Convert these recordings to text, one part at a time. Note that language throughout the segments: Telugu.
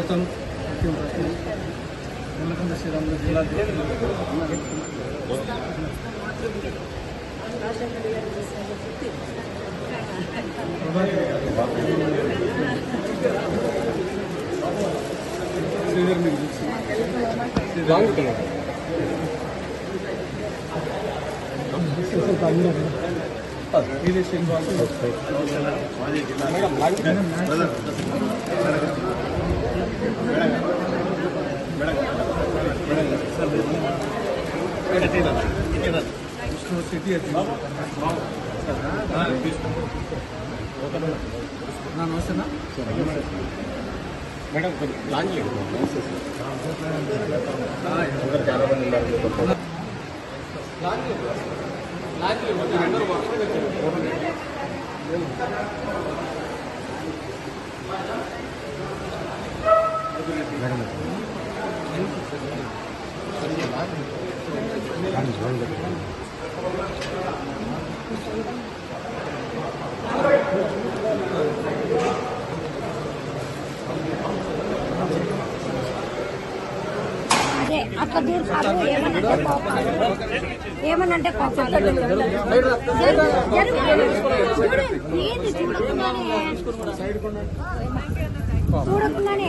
నూతన్ నల్లకొండ శ్రీరాములు జిల్లా శ్రీధర్ మీకు సిటీ నమస్తేనా మేడం లాంగ్ అట్లా దూరం ఏమనంటే చూడకుండానే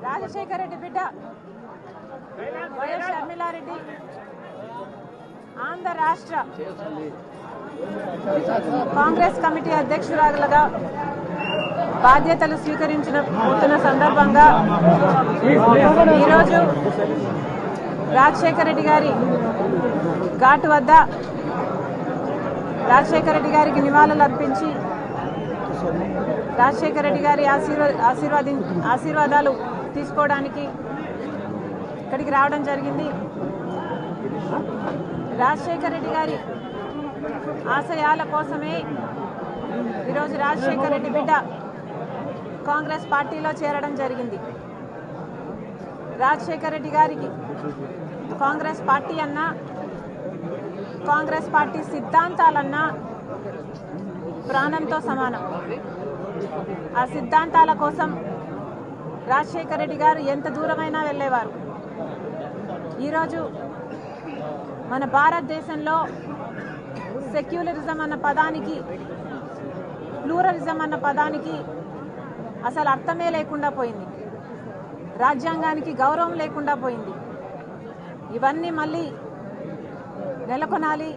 రాజశేఖర రెడ్డి బిడ్డ వైఎస్ షర్మిలారెడ్డి ఆంధ్ర రాష్ట్ర కాంగ్రెస్ కమిటీ అధ్యక్షురాలుగా బాధ్యతలు స్వీకరించిన సందర్భంగా ఈరోజు రాజశేఖర రెడ్డి గారి ఘాటు వద్ద రాజశేఖర రెడ్డి గారికి నివాళులు అర్పించి రాజశేఖర రెడ్డి గారి ఆశీర్వాదాలు తీసుకోవడానికి ఇక్కడికి రావడం జరిగింది. రాజశేఖర రెడ్డి గారి ఆశయాల కోసమే ఈరోజు రాజశేఖర రెడ్డి బిడ్డ కాంగ్రెస్ పార్టీలో చేరడం జరిగింది. రాజశేఖర రెడ్డి గారికి కాంగ్రెస్ పార్టీ అన్నా, కాంగ్రెస్ పార్టీ సిద్ధాంతాలన్నా ప్రాణంతో సమానం. ఆ సిద్ధాంతాల కోసం రాజశేఖర రెడ్డి గారు ఎంత దూరమైనా వెళ్ళేవారు. ఈరోజు మన భారతదేశంలో సెక్యులరిజం అన్న పదానికి, ప్లూరలిజం అన్న పదానికి అసలు అర్థమే లేకుండా పోయింది. రాజ్యాంగానికి గౌరవం లేకుండా పోయింది. ఇవన్నీ మళ్ళీ నెలకొనాలి.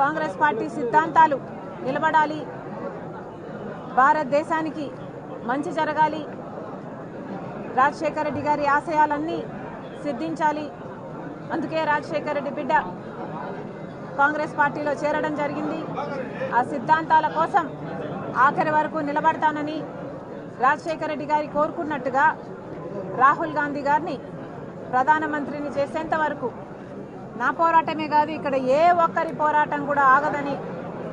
కాంగ్రెస్ పార్టీ సిద్ధాంతాలు నిలబడాలి. భారతదేశానికి మంచి జరగాలి. రాజశేఖర రెడ్డి గారి ఆశయాలన్నీ సిద్ధించాలి. అందుకే రాజశేఖర రెడ్డి బిడ్డ కాంగ్రెస్ పార్టీలో చేరడం జరిగింది. ఆ సిద్ధాంతాల కోసం ఆఖరి వరకు నిలబడతానని రాజశేఖర రెడ్డి గారి కోరుకున్నట్టుగా రాహుల్ గాంధీ గారిని ప్రధానమంత్రిని చేసేంత వరకు నా పోరాటమే కాదు, ఇక్కడ ఏ ఒక్కరి పోరాటం కూడా ఆగదని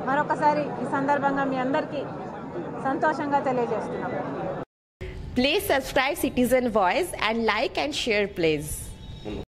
మరొకసారి ఈ సందర్భంగా మీ అందరికీ సంతోషంగా తెలియజేస్తున్నాం. Please subscribe Citizen Voice and like and share please.